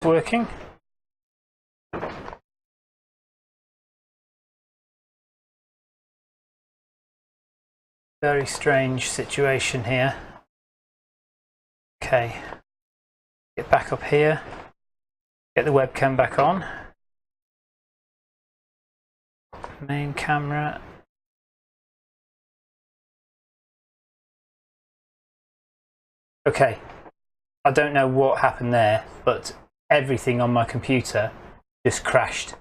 working. Very strange situation here. Okay, get back up here, get the webcam back on. Main camera. Okay, I don't know what happened there, but everything on my computer just crashed.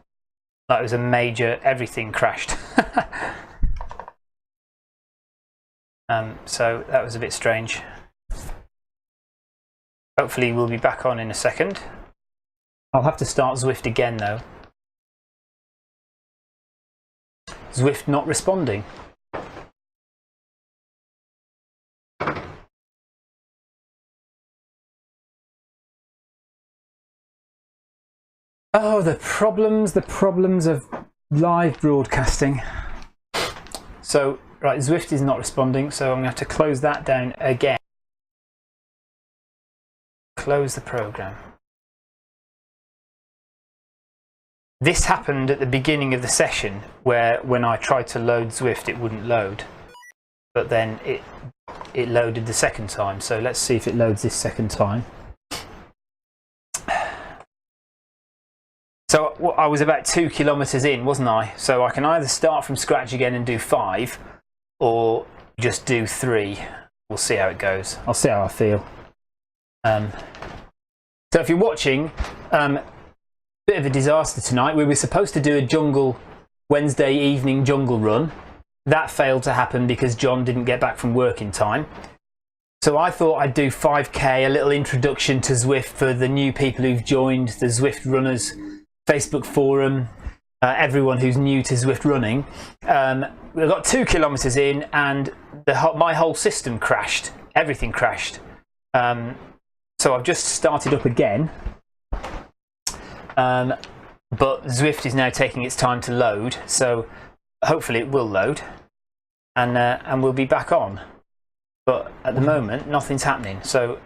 That was a major, everything crashed. So that was a bit strange. Hopefully we'll be back on in a second. I'll have to start Zwift again though. Zwift not responding. Oh, the problems of live broadcasting. So, right, Zwift is not responding, so I'm going to have to close that down again. Close the program. This happened at the beginning of the session, where when I tried to load Zwift, it wouldn't load. But then it loaded the second time, so let's see if it loads this second time. So I was about 2 kilometers in, wasn't I? So I can either start from scratch again and do 5, or just do 3. We'll see how it goes. I'll see how I feel. So if you're watching, bit of a disaster tonight. We were supposed to do a Wednesday evening jungle run. That failed to happen because John didn't get back from work in time. So I thought I'd do 5k, a little introduction to Zwift for the new people who've joined the Zwift Runners Facebook forum, everyone who's new to Zwift running. We got 2 kilometers in and my whole system crashed. Everything crashed. So I've just started up again. But Zwift is now taking its time to load, so hopefully it will load and we'll be back on. But at the moment, nothing's happening, so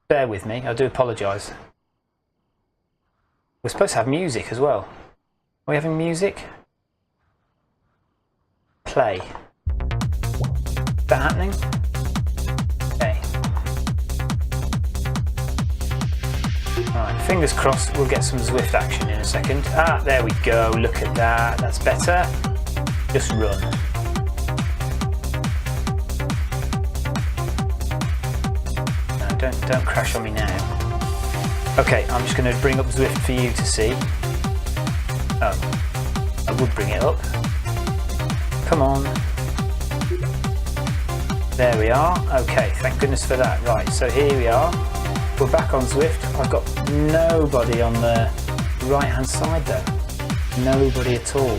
bear with me. I do apologise. We're supposed to have music as well. Are we having music? Play. Is that happening? Okay. Right, fingers crossed we'll get some Zwift action in a second. Ah, there we go. Look at that. That's better. Just run. No, don't crash on me now. Okay, I'm just going to bring up Zwift for you to see. Oh, I would bring it up. Come on. There we are. Okay, thank goodness for that. Right, so here we are. We're back on Zwift. I've got nobody on the right-hand side though. Nobody at all.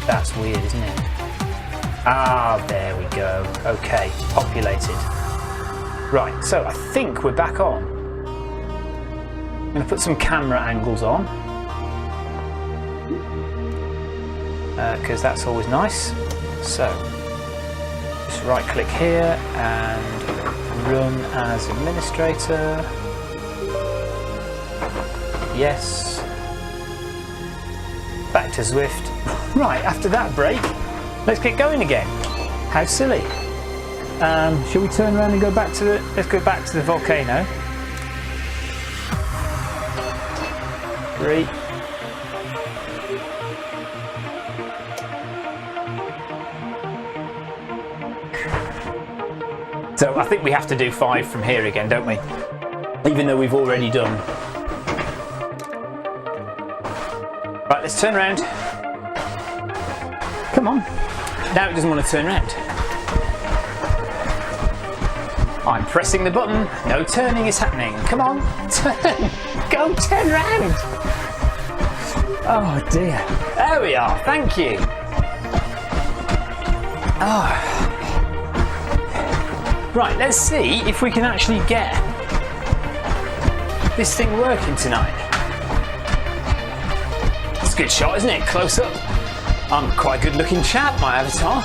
That's weird, isn't it? Ah, there we go. Okay, populated. Right, so I think we're back on. I'm going to put some camera angles on because that's always nice. So just right click here and run as administrator. Yes. Back to Zwift. Right, after that break, let's get going again. How silly. Shall we turn around and go back to let's go back to the volcano. 3. So I think we have to do 5 from here again, don't we? Even though we've already done. Right, let's turn around. Come on. Now it doesn't want to turn around. I'm pressing the button. No turning is happening. Come on, turn. Go turn round. Oh dear. There we are. Thank you. Oh. Right, let's see if we can actually get this thing working tonight. It's a good shot, isn't it? Close up. I'm quite a good looking chap, my avatar.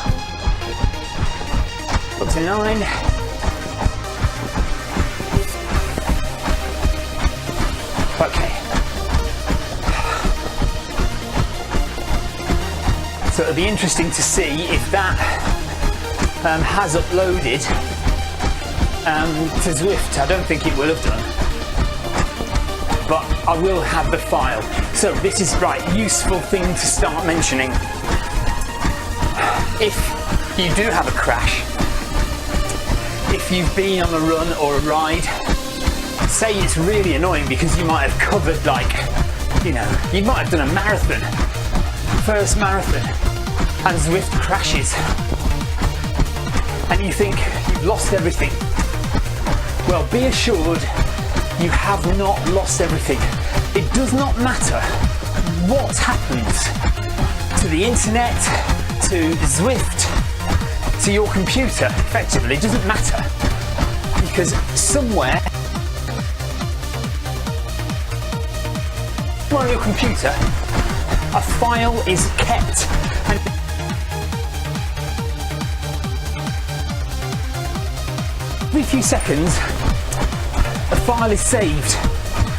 Up to 9. Okay. So it'll be interesting to see if that has uploaded to Zwift. I don't think it will have done, but I will have the file. So this is right, useful thing to start mentioning. If you do have a crash, if you've been on a run or a ride, say it's really annoying because you might have covered, like, you know, you might have done a marathon, first marathon, and Zwift crashes, and you think you've lost everything. Well, be assured you have not lost everything. It does not matter what happens to the internet, to Zwift, to your computer, effectively. It doesn't matter, because somewhere on your computer a file is kept, and every few seconds a file is saved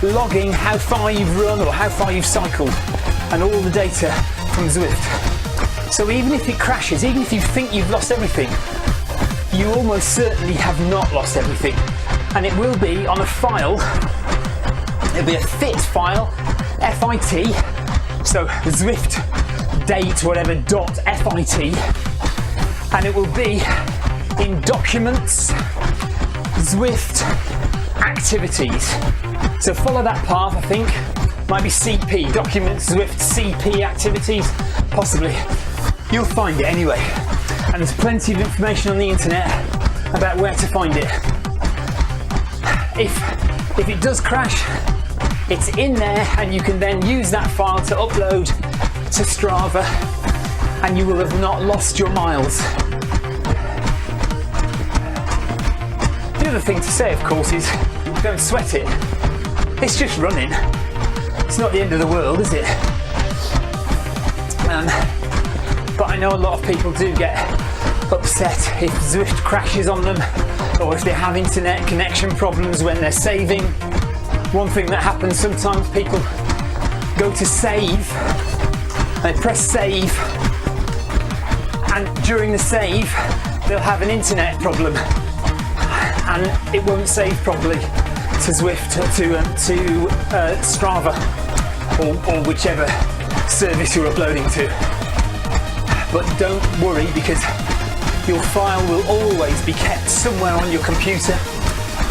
logging how far you've run or how far you've cycled and all the data from Zwift. So even if it crashes, even if you think you've lost everything, you almost certainly have not lost everything, and it will be on a file. It'll be a fit file, FIT, so Zwift date whatever .fit, and it will be in documents, Zwift activities. So follow that path, I think. Might be CP, documents, Zwift CP activities, possibly. You'll find it anyway. And there's plenty of information on the internet about where to find it. If it does crash, it's in there, and you can then use that file to upload to Strava, and you will have not lost your miles. The other thing to say, of course, is don't sweat it. It's just running. It's not the end of the world, is it? But I know a lot of people do get upset if Zwift crashes on them, or if they have internet connection problems when they're saving. One thing that happens sometimes, people go to save, they press save, and during the save they'll have an internet problem and it won't save properly to Zwift, to Strava, or whichever service you're uploading to. But don't worry, because your file will always be kept somewhere on your computer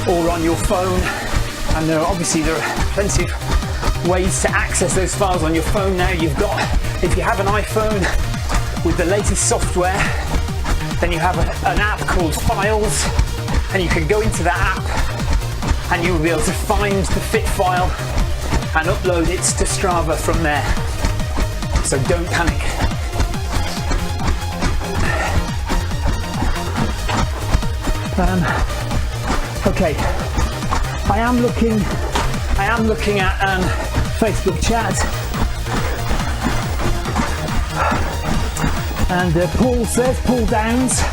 or on your phone, and there are plenty of ways to access those files on your phone now. If you have an iPhone with the latest software, then you have an app called Files, and you can go into that app and you will be able to find the fit file and upload it to Strava from there. So don't panic. Okay, I am looking at Facebook chat, and Paul says, Paul Downs,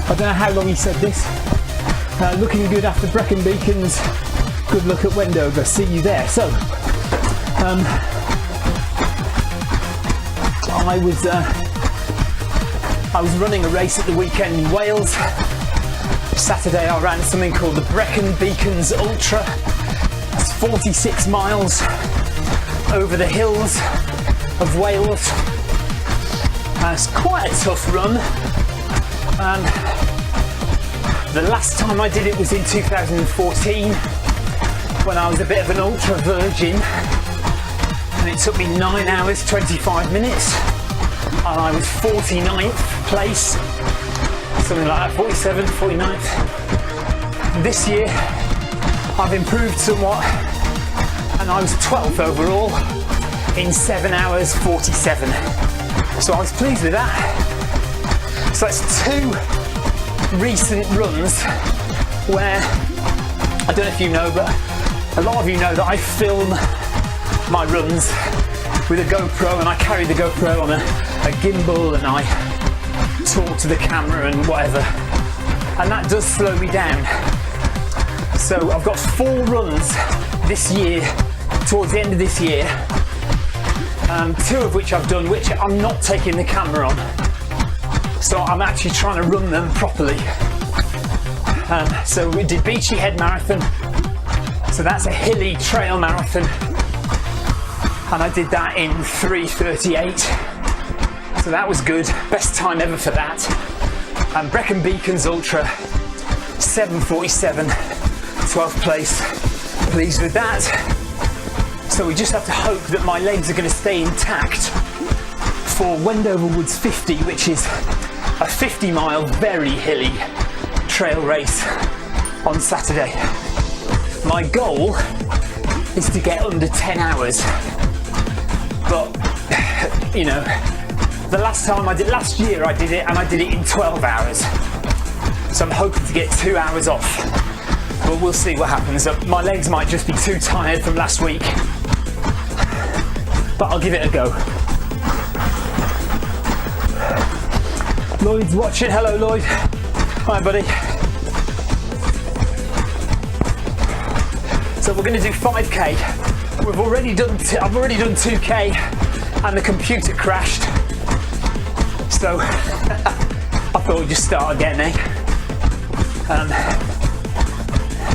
I don't know how long he said this, looking good after Brecon Beacons, good luck at Wendover, see you there. So I was running a race at the weekend in Wales. Saturday I ran something called the Brecon Beacons Ultra. It's 46 miles over the hills of Wales. It's quite a tough run. The last time I did it was in 2014, when I was a bit of an ultra virgin, and it took me 9 hours 25 minutes, and I was 49th place, something like that, 47th, 49th. This year I've improved somewhat, and I was 12th overall in 7 hours 47. So I was pleased with that. So that's 2 recent runs where, I don't know if you know, but a lot of you know that I film my runs with a GoPro, and I carry the GoPro on a gimbal, and I talk to the camera and whatever, and that does slow me down. So I've got 4 runs this year, towards the end of this year, 2 of which I've done, which I'm not taking the camera on. So I'm actually trying to run them properly. So we did Beachy Head Marathon. So that's a hilly trail marathon. And I did that in 3:38. So that was good. Best time ever for that. And Brecon Beacons Ultra, 7:47, 12th place. Pleased with that. So we just have to hope that my legs are going to stay intact for Wendover Woods 50, which is a 50-mile, very hilly trail race on Saturday. My goal is to get under 10 hours. But, you know, the last year I did it, and I did it in 12 hours. So I'm hoping to get 2 hours off. But we'll see what happens. My legs might just be too tired from last week. But I'll give it a go. Lloyd's watching. Hello, Lloyd. Hi, buddy. So we're going to do 5k. I've already done 2k, and the computer crashed. So I thought we'd just start again, eh?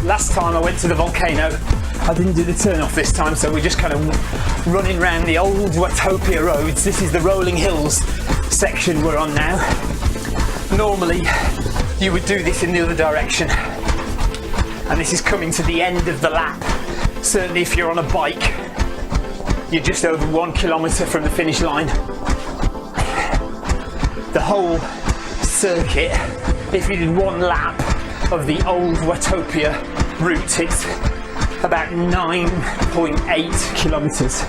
Last time I went to the volcano, I didn't do the turn off this time, so we're just kind of running around the old Watopia roads. This is the Rolling Hills section we're on now. Normally you would do this in the other direction, and this is coming to the end of the lap. Certainly if you're on a bike, you're just over 1 kilometre from the finish line. The whole circuit, if you did 1 lap of the old Watopia route, it's about 9.8 kilometres.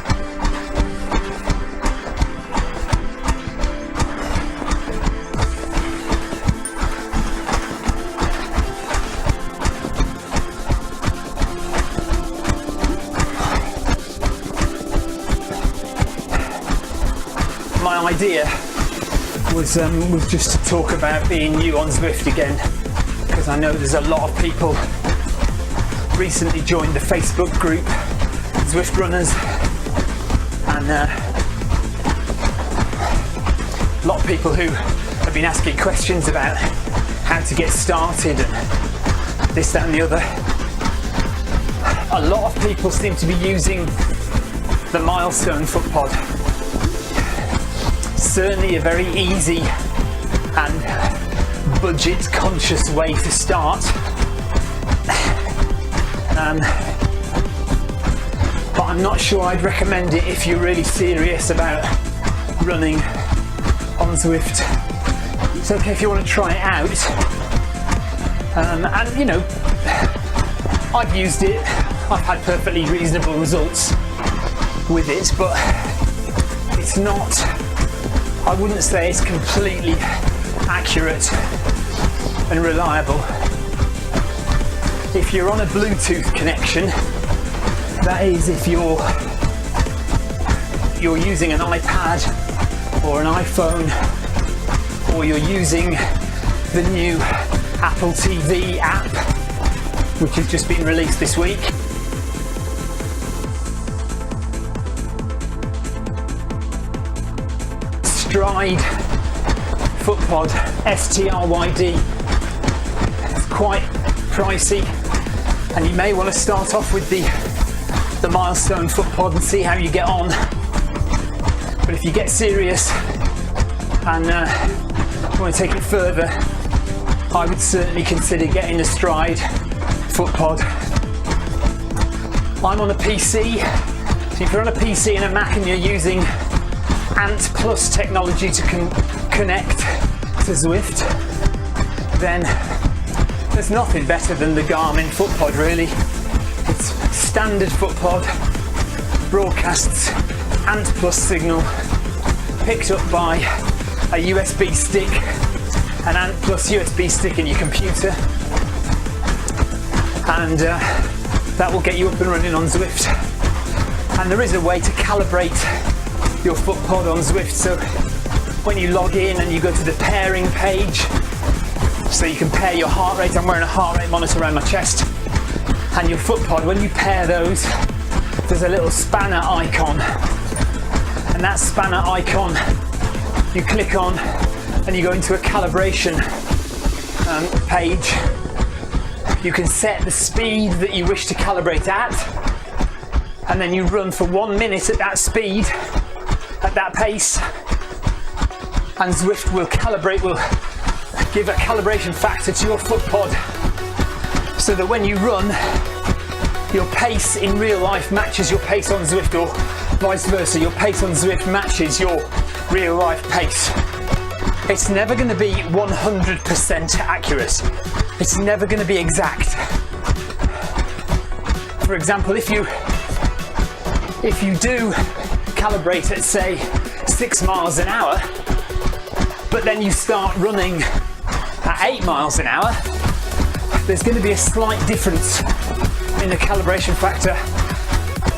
My idea was just to talk about being new on Zwift again, because I know there's a lot of people recently joined the Facebook group Zwift Runners, and a lot of people who have been asking questions about how to get started and this, that and the other. A lot of people seem to be using the Milestone foot pod. Certainly a very easy and budget conscious way to start. But I'm not sure I'd recommend it if you're really serious about running on Zwift. It's okay if you want to try it out. And you know, I've used it. I've had perfectly reasonable results with it, but it's not, I wouldn't say it's completely accurate and reliable. If you're on a Bluetooth connection, that is if you're using an iPad or an iPhone, or you're using the new Apple TV app, which has just been released this week. Stride FootPod STRYD. It's quite pricey, and you may want to start off with the Milestone FootPod and see how you get on. But if you get serious and want to take it further, I would certainly consider getting the Stride FootPod. I'm on a PC, so if you're on a PC and a Mac and you're using Ant Plus technology to connect to Zwift, then there's nothing better than the Garmin FootPod, really. It's standard FootPod, broadcasts Ant Plus signal, picked up by a USB stick, an Ant Plus USB stick in your computer, and that will get you up and running on Zwift. And there is a way to calibrate your FootPod on Zwift, so when you log in and you go to the pairing page, so you can pair your heart rate. I'm wearing a heart rate monitor around my chest. and your foot pod, when you pair those, there's a little spanner icon, and that spanner icon you click on and you go into a calibration page. You can set the speed that you wish to calibrate at, and then you run for 1 minute at that speed, at that pace, and Zwift will give a calibration factor to your foot pod, so that when you run, your pace in real life matches your pace on Zwift, or vice versa, your pace on Zwift matches your real life pace. It's never going to be 100% accurate. It's never going to be exact. For example, if you do calibrate at, say, 6 miles an hour, but then you start running at 8 miles an hour, there's going to be a slight difference in the calibration factor,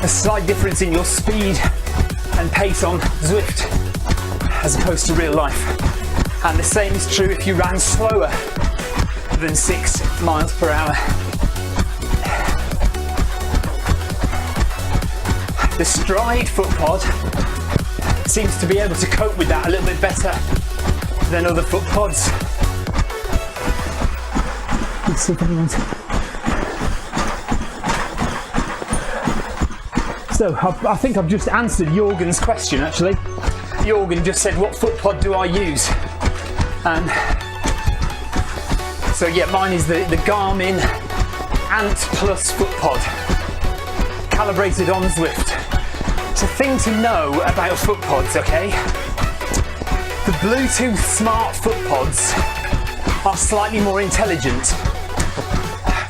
a slight difference in your speed and pace on Zwift as opposed to real life. And the same is true if you ran slower than 6 miles per hour. The Stride foot pod seems to be able to cope with that a little bit better than other foot pods. Let's see if anyone's... So I think I've just answered Jorgen's question actually. Jorgen just said, what foot pod do I use? So yeah, mine is the Garmin Ant Plus foot pod, calibrated on Zwift. It's a thing to know about foot pods, okay? The Bluetooth smart foot pods are slightly more intelligent.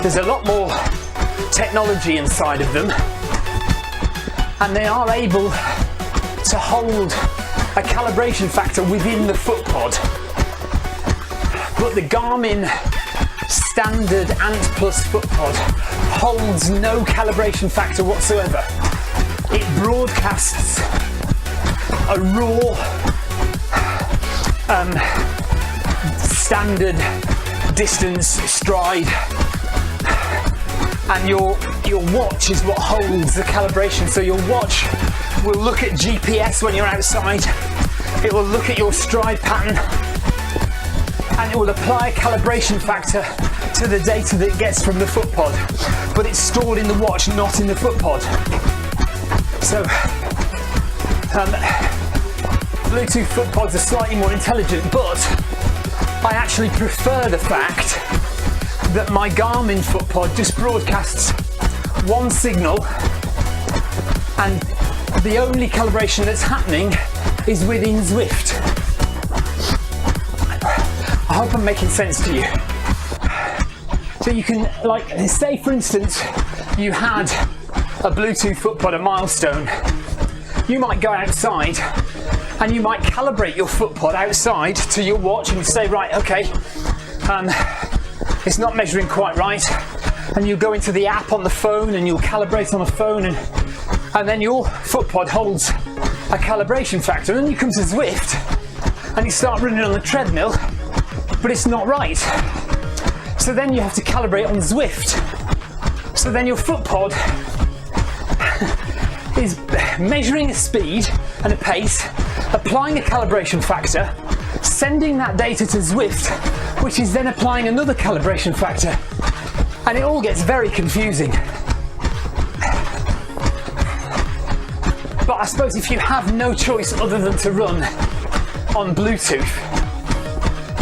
There's a lot more technology inside of them, and they are able to hold a calibration factor within the foot pod. But the Garmin standard Ant Plus foot pod holds no calibration factor whatsoever. It broadcasts a raw standard distance stride, and your watch is what holds the calibration. So your watch will look at GPS when you're outside, it will look at your stride pattern, and it will apply a calibration factor to the data that it gets from the foot pod, but it's stored in the watch, not in the foot pod. So Bluetooth foot pods are slightly more intelligent, but I actually prefer the fact that my Garmin foot pod just broadcasts one signal, and the only calibration that's happening is within Zwift. I hope I'm making sense to you. So you can, like, say for instance, you had a Bluetooth foot pod, a Milestone. You might go outside and you might calibrate your foot pod outside to your watch and say, right, okay, it's not measuring quite right. And you go into the app on the phone and you'll calibrate on the phone, and then your foot pod holds a calibration factor. And then you come to Zwift and you start running on the treadmill, but it's not right. So then you have to calibrate on Zwift. So then your foot pod is measuring a speed and a pace, applying a calibration factor, sending that data to Zwift, which is then applying another calibration factor. And it all gets very confusing. But I suppose if you have no choice other than to run on Bluetooth,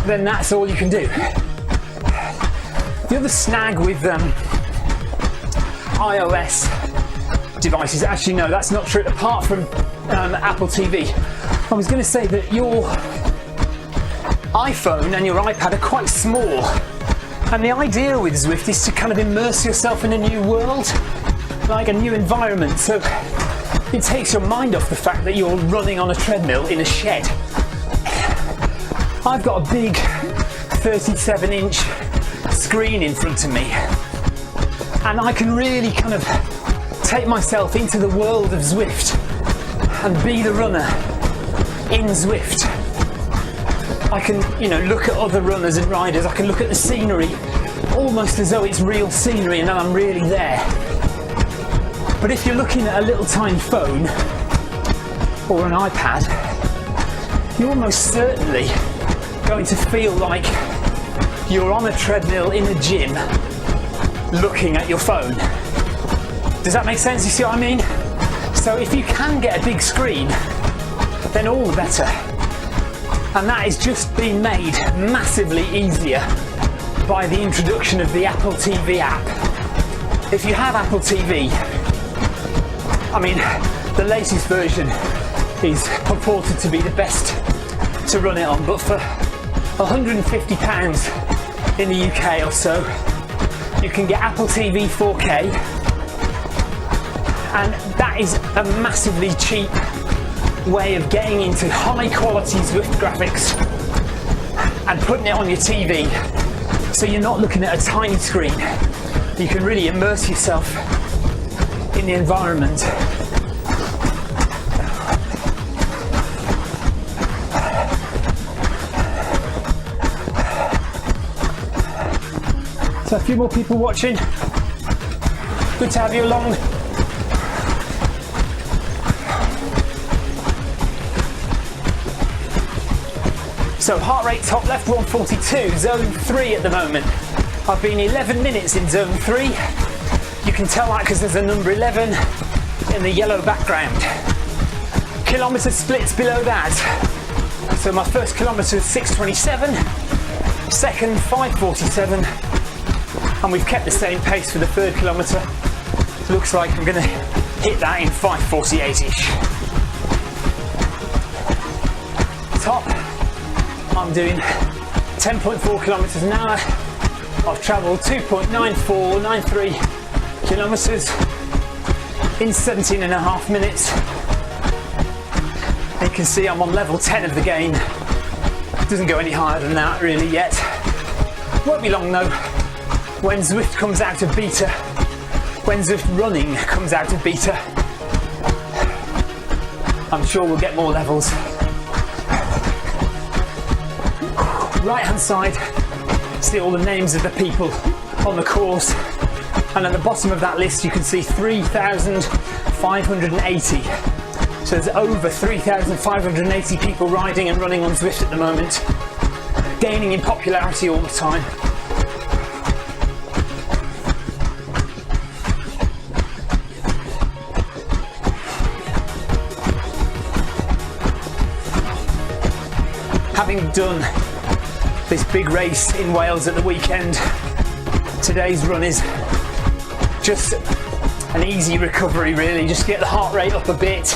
then that's all you can do. The other snag with iOS devices, actually no, that's not true, apart from Apple TV. I was going to say that your iPhone and your iPad are quite small, and the idea with Zwift is to kind of immerse yourself in a new world, like a new environment, so it takes your mind off the fact that you're running on a treadmill in a shed. I've got a big 37-inch screen in front of me, and I can really kind of take myself into the world of Zwift and be the runner in Zwift. I can, look at other runners and riders, I can look at the scenery, almost as though it's real scenery and that I'm really there. But if you're looking at a little tiny phone or an iPad, you're almost certainly going to feel like you're on a treadmill in a gym looking at your phone. Does that make sense? You see what I mean? So if you can get a big screen, then all the better. And that is just being made massively easier by the introduction of the Apple TV app. If you have Apple TV, I mean, the latest version is purported to be the best to run it on, but for £150 in the UK or so, you can get Apple TV 4K, and that is a massively cheap way of getting into high quality Zwift graphics and putting it on your TV, so you're not looking at a tiny screen. You can really immerse yourself in the environment. So a few more people watching. Good to have you along. So heart rate top left 142, zone 3 at the moment. I've been 11 minutes in zone 3. You can tell that because there's a number 11 in the yellow background. Kilometre splits below that. So my first kilometre is 6:27, second 5:47, and we've kept the same pace for the third kilometre. Looks like I'm going to hit that in 5:48ish. Top, I'm doing 10.4 kilometres an hour. I've travelled 2.9493 kilometres in 17.5 minutes. You can see I'm on level 10 of the game. Doesn't go any higher than that really yet. Won't be long though. When Zwift comes out of beta, when Zwift running comes out of beta, I'm sure we'll get more levels. Right hand side, see all the names of the people on the course, and at the bottom of that list you can see 3,580. So there's over 3,580 people riding and running on Zwift at the moment, gaining in popularity all the time. Having done this big race in Wales at the weekend, today's run is just an easy recovery really, just get the heart rate up a bit,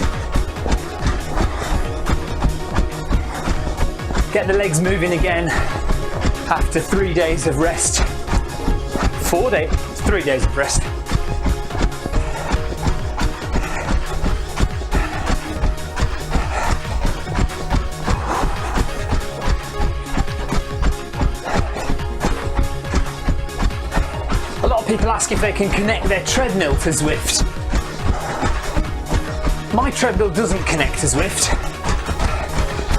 get the legs moving again after 3 days of rest. 3 days of rest. People ask if they can connect their treadmill to Zwift. My treadmill doesn't connect to Zwift.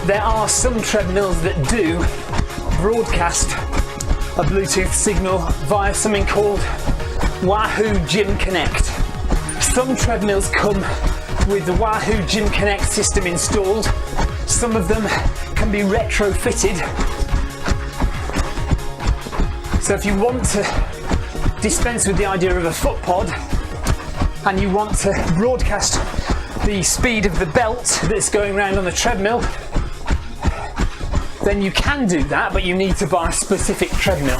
There are some treadmills that do broadcast a Bluetooth signal via something called Wahoo Gym Connect. Some treadmills come with the Wahoo Gym Connect system installed. Some of them can be retrofitted. So if you want to dispense with the idea of a foot pod and you want to broadcast the speed of the belt that's going around on the treadmill, then you can do that, but you need to buy a specific treadmill.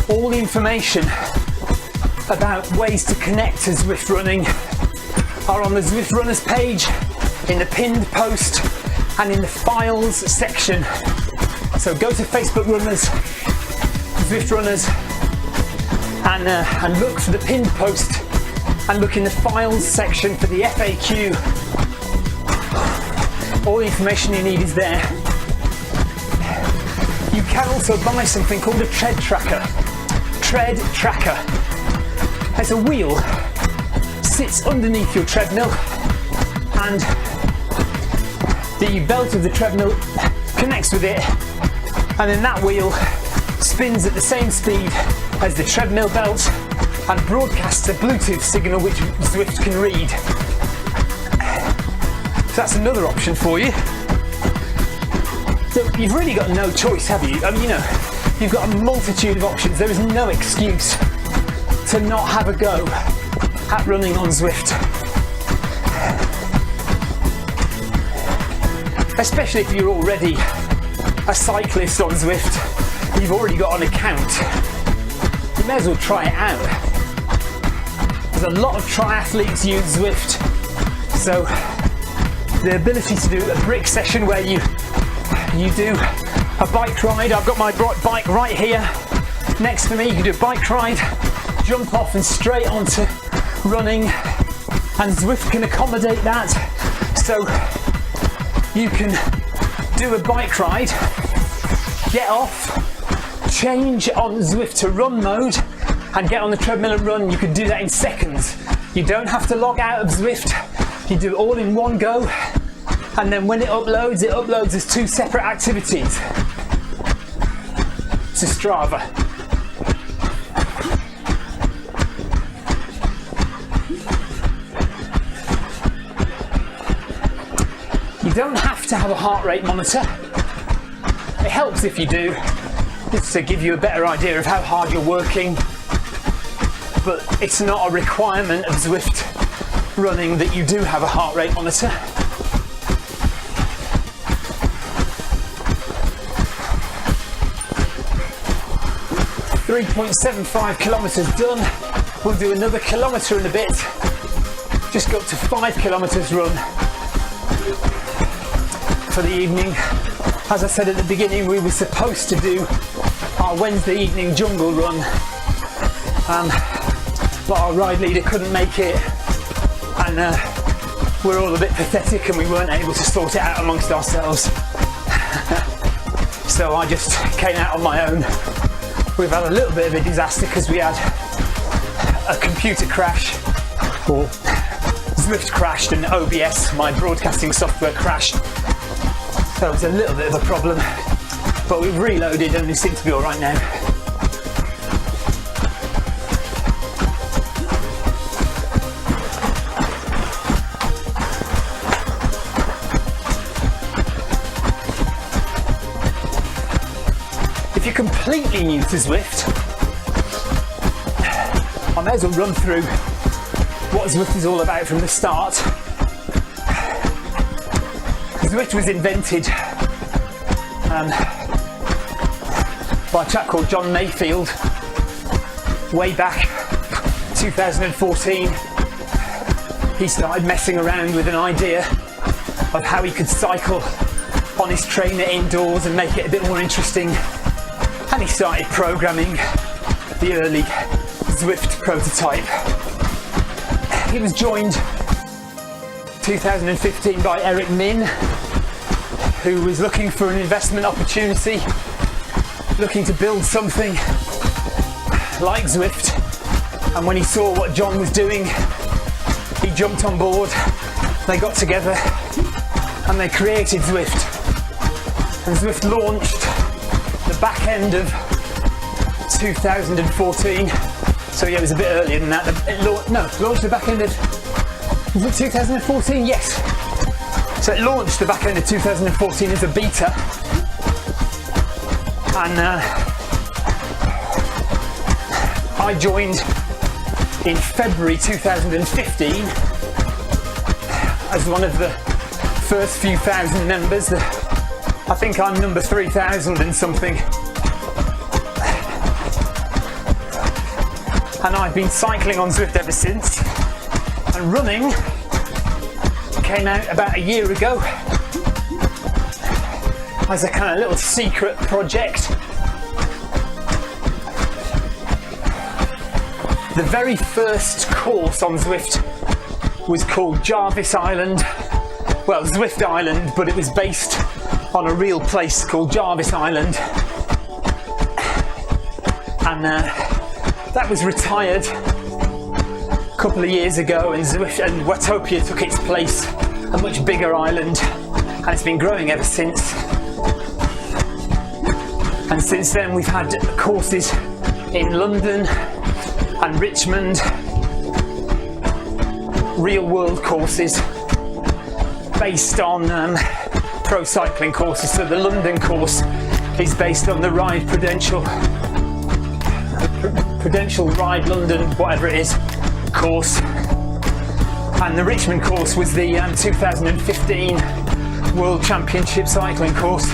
All the information about ways to connect to Zwift running are on the Zwift Runners page, in the pinned post and in the files section. So go to Facebook Runners, Zwift Runners, and look for the pinned post and look in the files section for the FAQ. All the information you need is there. You can also buy something called a tread tracker. Tread tracker. It's a wheel, sits underneath your treadmill, and the belt of the treadmill connects with it, and then that wheel spins at the same speed as the treadmill belt and broadcasts a Bluetooth signal which Zwift can read. So that's another option for you. So you've really got no choice, have you? You know, you've got a multitude of options. There is no excuse to not have a go at running on Zwift. Especially if you're already a cyclist on Zwift, you've already got an account. You may as well try it out. There's a lot of triathletes use Zwift, so the ability to do a brick session where you do a bike ride. I've got my bike right here next to me. You can do a bike ride, jump off and straight onto running, and Zwift can accommodate that. So you can do a bike ride, get off, change on Zwift to run mode, and get on the treadmill and run. You can do that in seconds. You don't have to log out of Zwift. You do it all in one go, and then when it uploads as two separate activities to Strava. You don't have to have a heart rate monitor. It helps if you do, just to give you a better idea of how hard you're working, but it's not a requirement of Zwift running that you do have a heart rate monitor. 3.75 kilometres done. We'll do another kilometre in a bit. Just got to 5 kilometres run for the evening. As I said at the beginning, we were supposed to do our Wednesday evening jungle run, but our ride leader couldn't make it, and we're all a bit pathetic and we weren't able to sort it out amongst ourselves. So I just came out on my own. We've had a little bit of a disaster because we had a computer crash, or Zwift crashed and OBS, my broadcasting software, crashed. So it was a little bit of a problem, but we've reloaded and we seem to be all right now. If you're completely new to Zwift, I may as well run through what Zwift is all about from the start. Zwift was invented by a chap called John Mayfield way back 2014. He started messing around with an idea of how he could cycle on his trainer indoors and make it a bit more interesting, and he started programming the early Zwift prototype. He was joined 2015 by Eric Min, who was looking for an investment opportunity, looking to build something like Zwift, and when he saw what John was doing, he jumped on board. They got together and they created Zwift, and Zwift launched the back end of 2014. So yeah, it was a bit earlier than that. Launched the back end of, was it 2014? Yes. So it launched the back end of 2014 as a beta, and I joined in February 2015 as one of the first few thousand members. I think I'm number 3,000 and something. And I've been cycling on Zwift ever since, and running came out about a year ago as a kind of little secret project. The very first course on Zwift was called Jarvis Island, well, Zwift Island, but it was based on a real place called Jarvis Island, and that was retired a couple of years ago, and Zwift and Watopia took its place, a much bigger island, and it's been growing ever since. And since then we've had courses in London and Richmond, real world courses based on pro cycling courses. So the London course is based on the Ride Prudential Ride London, whatever it is, course. And the Richmond course was the 2015 World Championship cycling course.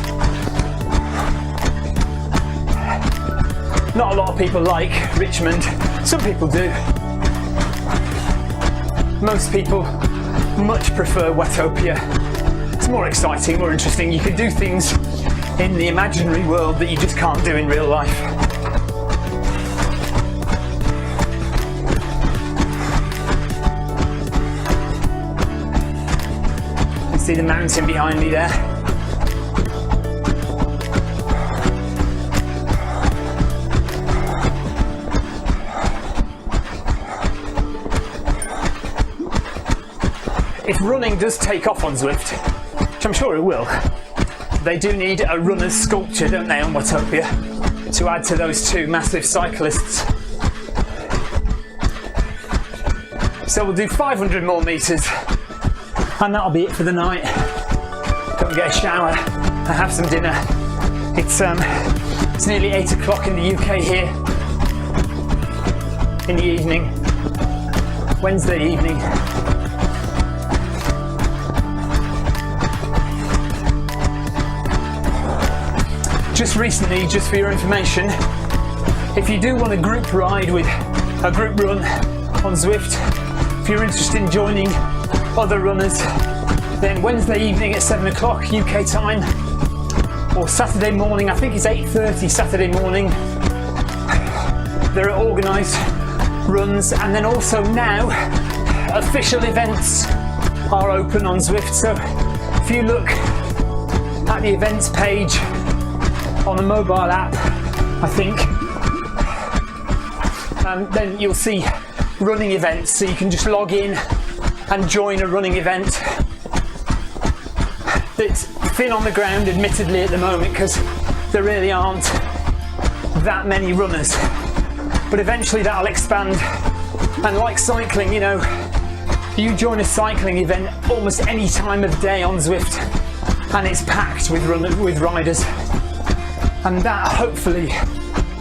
Not a lot of people like Richmond. Some people do. Most people much prefer Watopia. It's more exciting, more interesting. You can do things in the imaginary world that you just can't do in real life. You see the mountain behind me there? If running does take off on Zwift, which I'm sure it will, they do need a runner's sculpture, don't they, on Watopia, to add to those two massive cyclists. So we'll do 500 more metres, and that'll be it for the night. Go and get a shower and have some dinner. It's nearly 8 o'clock in the UK here, in the evening, Wednesday evening. Just recently, just for your information, if you do want a group ride with a group run on Zwift, if you're interested in joining other runners, then Wednesday evening at 7 o'clock UK time, or Saturday morning, I think it's 8:30 Saturday morning, there are organised runs, and then also now official events are open on Zwift. So if you look at the events page on the mobile app, I think, then you'll see running events, so you can just log in and join a running event. It's thin on the ground admittedly at the moment because there really aren't that many runners, but eventually that'll expand. And like cycling, you know, you join a cycling event almost any time of day on Zwift and it's packed with riders. And that hopefully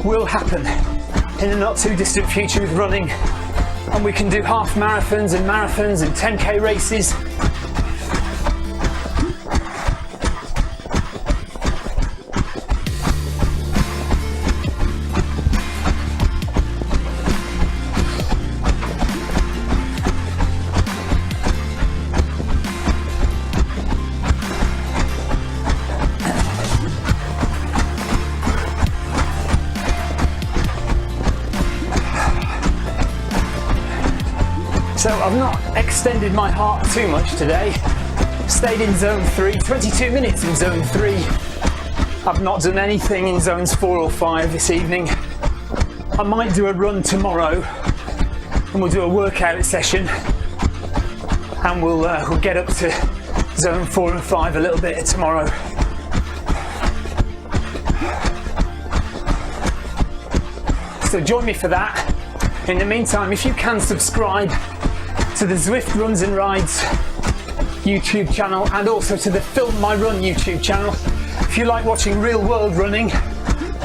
will happen in the not too distant future with running, and we can do half marathons and 10k races. So I've not extended my heart too much today. Stayed in zone 3, 22 minutes in zone 3. I've not done anything in zones 4 or 5 this evening. I might do a run tomorrow and we'll do a workout session, and we'll get up to zone 4 and 5 a little bit tomorrow. So join me for that. In the meantime, if you can subscribe to the Zwift Runs and Rides YouTube channel, and also to the Film My Run YouTube channel, if you like watching real world running,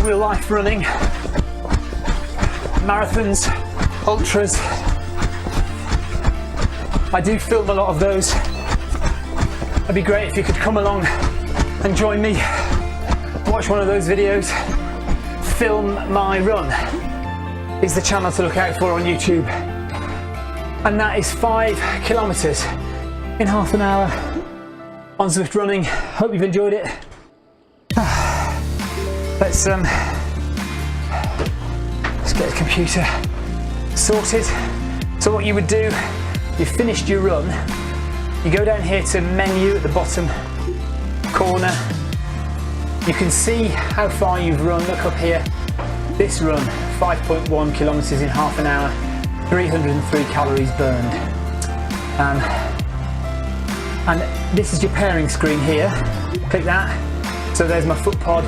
real life running, marathons, ultras, I do film a lot of those. It'd be great if you could come along and join me, watch one of those videos. Film My Run is the channel to look out for on YouTube. And that is 5 kilometres in half an hour on Zwift running. Hope you've enjoyed it. Let's get the computer sorted. So what you would do, you've finished your run, you go down here to menu at the bottom corner. You can see how far you've run. Look up here. This run, 5.1 kilometres in half an hour, 303 calories burned. And this is your pairing screen here. Click that. So there's my foot pod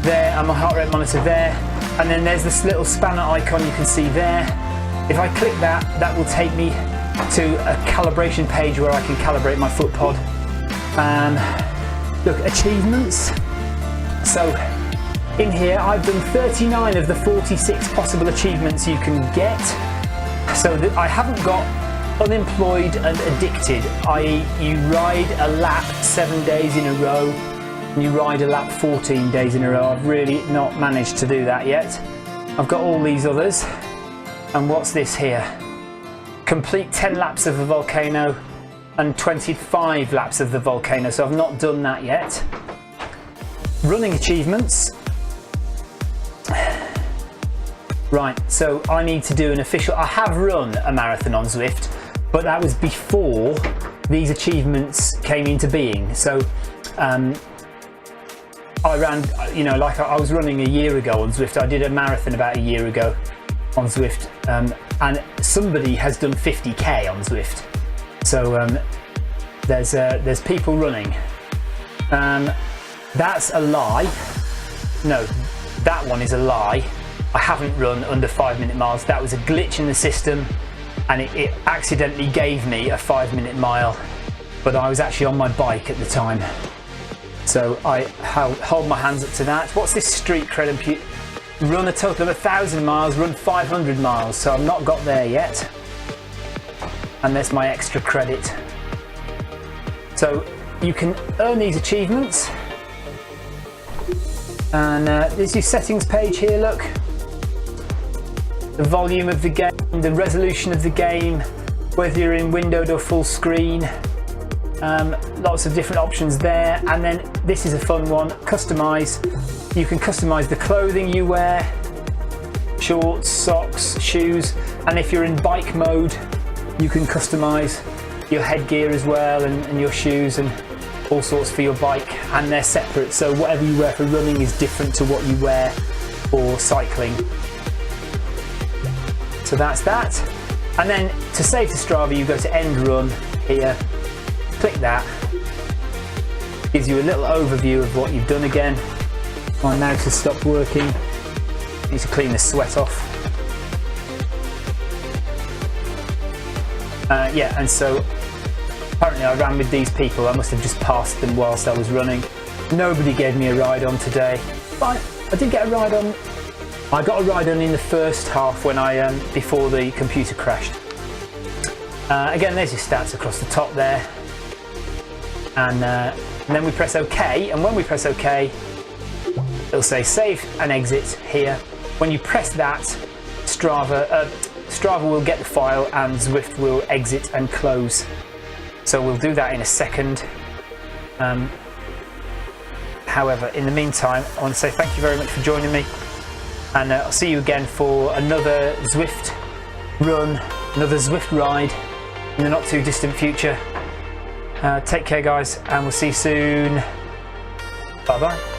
there and my heart rate monitor there. And then there's this little spanner icon you can see there. If I click that, that will take me to a calibration page where I can calibrate my foot pod. Look, achievements. So in here I've done 39 of the 46 possible achievements you can get. So that I haven't got unemployed and addicted, i.e. you ride a lap 7 days in a row and you ride a lap 14 days in a row. I've really not managed to do that yet. I've got all these others. And what's this here? Complete 10 laps of the volcano and 25 laps of the volcano. So I've not done that yet. Running achievements. Right, so I need to do an official... I have run a marathon on Zwift, but that was before these achievements came into being. So I ran, you know, like I was running a year ago on Zwift. I did a marathon about a year ago on Zwift, and somebody has done 50k on Zwift. So there's people running. That's a lie. No, that one is a lie. I haven't run under 5-minute miles. That was a glitch in the system, and it accidentally gave me a 5-minute mile, but I was actually on my bike at the time. So I hold my hands up to that. What's this street cred? Run a total of 1,000 miles, run 500 miles. So I've not got there yet. And there's my extra credit. So you can earn these achievements. And there's your settings page here, look. The volume of the game, the resolution of the game, whether you're in windowed or full screen. Lots of different options there. And then this is a fun one, customize. You can customize the clothing you wear, shorts, socks, shoes. And if you're in bike mode, you can customize your headgear as well, and your shoes and all sorts for your bike, and they're separate. So whatever you wear for running is different to what you wear for cycling. So that's that. And then to save to Strava, you go to end run here, click that. Gives you a little overview of what you've done again. My mouse has stopped working. Need to clean the sweat off. Yeah, and so apparently I ran with these people. I must have just passed them whilst I was running. Nobody gave me a ride on today. But I did get a ride on. I got a ride on in the first half when I before the computer crashed. Again, there's your stats across the top there. And then we press OK, and when we press OK, it'll say save and exit here. When you press that, Strava will get the file and Zwift will exit and close. So we'll do that in a second. However, in the meantime, I want to say thank you very much for joining me, and I'll see you again for another Zwift run, another Zwift ride in the not too distant future. Take care guys, and we'll see you soon. Bye bye.